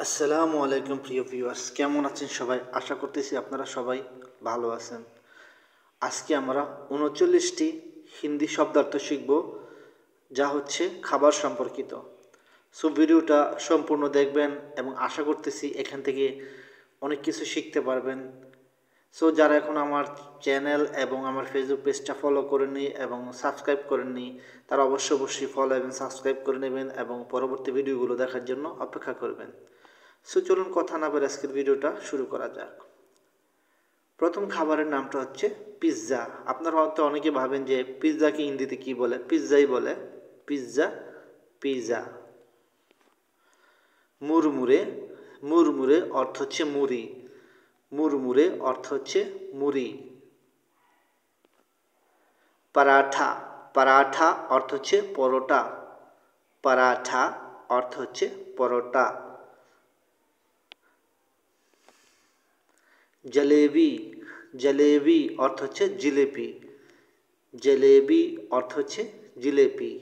আসসালামু আলাইকুম প্রিয় ভিউয়ার্স, কেমন আছেন সবাই? আশা করতেছি আপনারা সবাই ভালো আছেন। আজকে আমরা ৩৯টি হিন্দি শব্দার্থ শিখব, যা হচ্ছে খাবার সম্পর্কিত। সো ভিডিওটা সম্পূর্ণ দেখবেন এবং আশা করতেছি এখান থেকে অনেক কিছু শিখতে পারবেন। সো যারা এখন আমার চ্যানেল এবং আমার ফেসবুক পেজটা ফলো করেননি এবং সাবস্ক্রাইব করেননি, তারা অবশ্যই ফলো এবং সাবস্ক্রাইব করে নেবেন এবং পরবর্তী ভিডিওগুলো দেখার জন্য অপেক্ষা করবেন। সো চলুন কথা না বলে আজকের ভিডিওটা শুরু করা যাক। প্রথম খাবারের নামটা হচ্ছে পিৎজা। আপনারা হয়তো অনেকে ভাবেন যে পিৎজাকে হিন্দিতে কি বলে, পিৎজাই বলে। Pizza, pizza. মুড়মুড়ে, মুড়মুড়ে অর্থ হচ্ছে মুড়ি। মুড়মুড়ে অর্থ হচ্ছে মুড়ি। পরাঠা, পরাঠা অর্থ হচ্ছে পরোটা। পরাঠা অর্থ হচ্ছে পরোটা। জলেবি, জলেবি অর্থ হচ্ছে জিলেপি। জলেবি অর্থ হচ্ছে জিলেপি।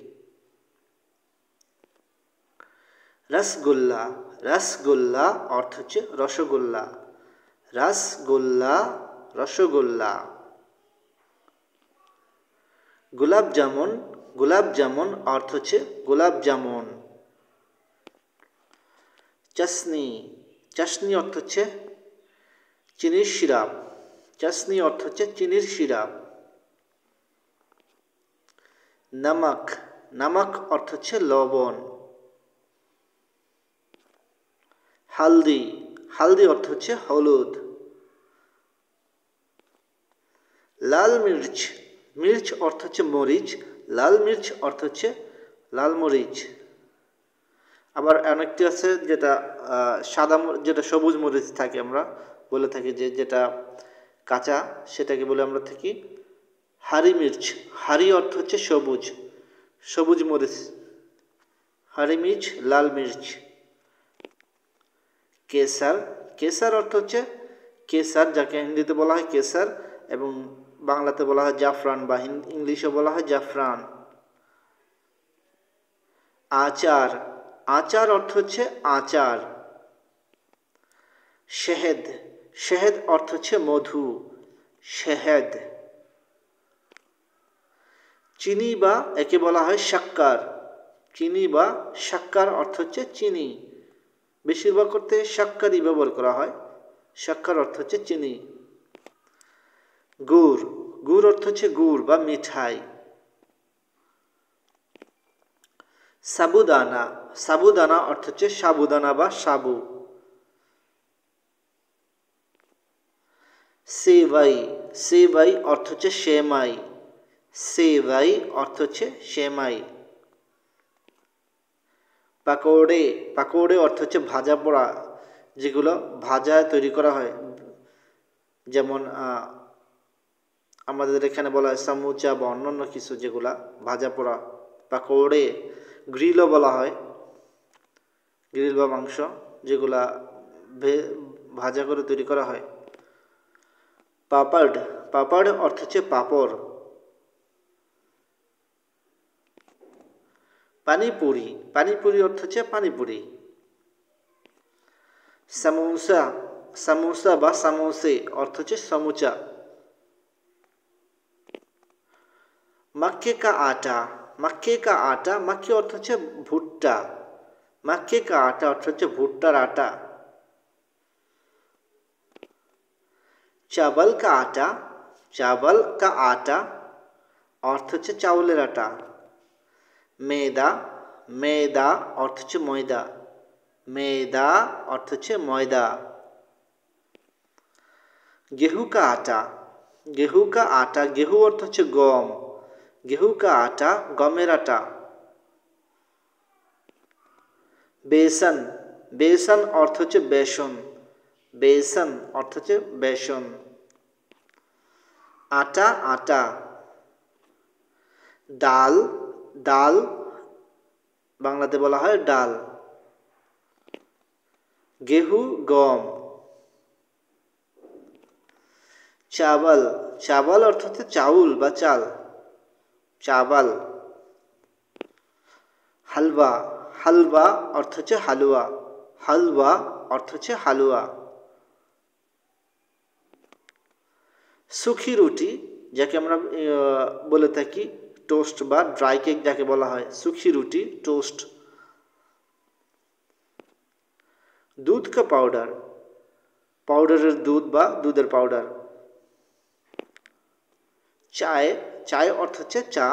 রসগোল্লা, রসগোল্লা অর্থ হচ্ছে রসগোল্লা। রসগোল্লা, রসগোল্লা। গোলাপ জামুন, গোলাপ জামুন অর্থ হচ্ছে গোলাপ জামুন। চাশনি, চাশনি অর্থ হচ্ছে চিনির সিরাপ। চাশনি অর্থ হচ্ছে চিনির সিরাপ। নমক, নমক অর্থ হচ্ছে লবণ। হালদি, হালদি অর্থ হচ্ছে হলুদ। লাল মির্চ, মির্চ অর্থ হচ্ছে মরিচ। লাল মির্চ অর্থ হচ্ছে লাল মরিচ। আবার অনেকটি আছে যেটা সাদা, যেটা সবুজ মরিচ থাকে, আমরা বলে থাকি যে যেটা কাঁচা, সেটাকে বলে আমরা থাকি হারি মির্চ। হারি অর্থ হচ্ছে সবুজ, সবুজ মরিচ। হারি মির্চ, লাল মির্চ। কেসার, কেসার অর্থ হচ্ছে কেসার, যাকে হিন্দিতে বলা হয় কেসার এবং বাংলাতে বলা হয় জাফরান বা ইংলিশে বলা হয় জাফরান। আচার, আচার অর্থ হচ্ছে আচার। শেহেদ, শেহেদ অর্থ হচ্ছে মধু। শেহেদ। চিনি বা একে বলা হয় শক্কর। চিনি বা শক্কর অর্থ হচ্ছে চিনি। বেশিরভাগ করতে শক্করই ব্যবহার করা হয়। শক্কর অর্থ হচ্ছে চিনি। গুড়, গুড় অর্থ হচ্ছে গুড় বা মিঠাই। সাবুদানা, সাবুদানা অর্থ হচ্ছে সাবুদানা বা সাবু। সেবাই, সেবাই অর্থ হচ্ছে সেমাই। সেবাই অর্থ হচ্ছে সেমাই। পাকোড়ে, পাকোড়ে অর্থ হচ্ছে ভাজা পোড়া, যেগুলো ভাজা তৈরি করা হয়। যেমন আমাদের এখানে বলা হয় সামুচা বা অন্যান্য কিছু যেগুলা ভাজা পোড়া, পাকোড়ে। গ্রিলও বলা হয়, গ্রিল বা মাংস যেগুলা ভাজা করে তৈরি করা হয়। পাপড়, পাপড় অর্থ হচ্ছে পাপড়। পানিপুরি, পানিপুরি অর্থ হচ্ছে পানিপুরি। সামোসা, সামোসা বা সামোসে অর্থ হচ্ছে সমুচা। মাক্কে কা আটা, মাক্কে কা আটা, মাক্কে অর্থ হচ্ছে ভুট্টা। মাক্কে কা আটা অর্থ হচ্ছে ভুট্টার আটা। চাবল কা আটা, চাবল কা আটা অর্থ হচ্ছে চাউলের আটা। মেদা, মেদা অর্থ হচ্ছে ময়দা। মেদা অর্থ হচ্ছে ময়দা। গেহু কা আটা, গেহু কা আটা, গেহু অর্থ হচ্ছে গম। গেহু কা আটা, গমের আটা। বেসন, বেসন অর্থ হচ্ছে বেসন। বেসন অর্থ হচ্ছে বেসন। আটা, আটা। ডাল, ডাল বাংলাতে বলা হয় ডাল। গেহু, গম। চাবল, চাবল অর্থ হচ্ছে চাউল বা চাল। চাবল। হালবা, হালবা অর্থ হচ্ছে হালুয়া। হালওয়া অর্থ হচ্ছে হালুয়া। সুখি রুটি, যাকে আমরা বলে থাকি টোস্ট বা ড্রাই কেক যাকে বলা হয়, সুখি রুটি টোস্ট। দুধ কা পাউডার, পাউডারের দুধ বা দুধের পাউডার। চায়, চায় অর্থ হচ্ছে চা।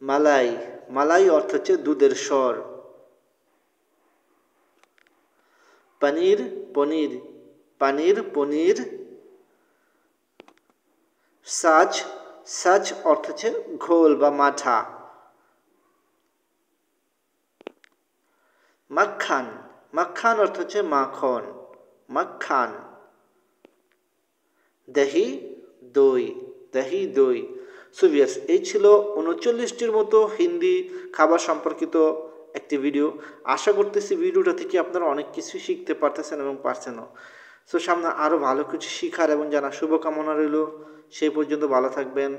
মালাই, মালাই অর্থ হচ্ছে দুধের স্বর। পনির, পনির, পানির, পনির। সাজ, সাজ অর্থ হচ্ছে ঘোল বা মাঠা। মাখান, মাখান অর্থ হচ্ছে মাখন, মাখান। দহি, দই, দহি, দই। সো ভিউয়ার্স, এই ছিল ৩৯টির মতো হিন্দি খাবার সম্পর্কিত একটি ভিডিও। আশা করতেছি ভিডিওটা থেকে আপনারা অনেক কিছু শিখতে পারতেছেন এবং পারছেনও। সো সামনে আরও ভালো কিছু শিখার এবং জানার শুভকামনা রইল। সেই পর্যন্ত ভালো থাকবেন।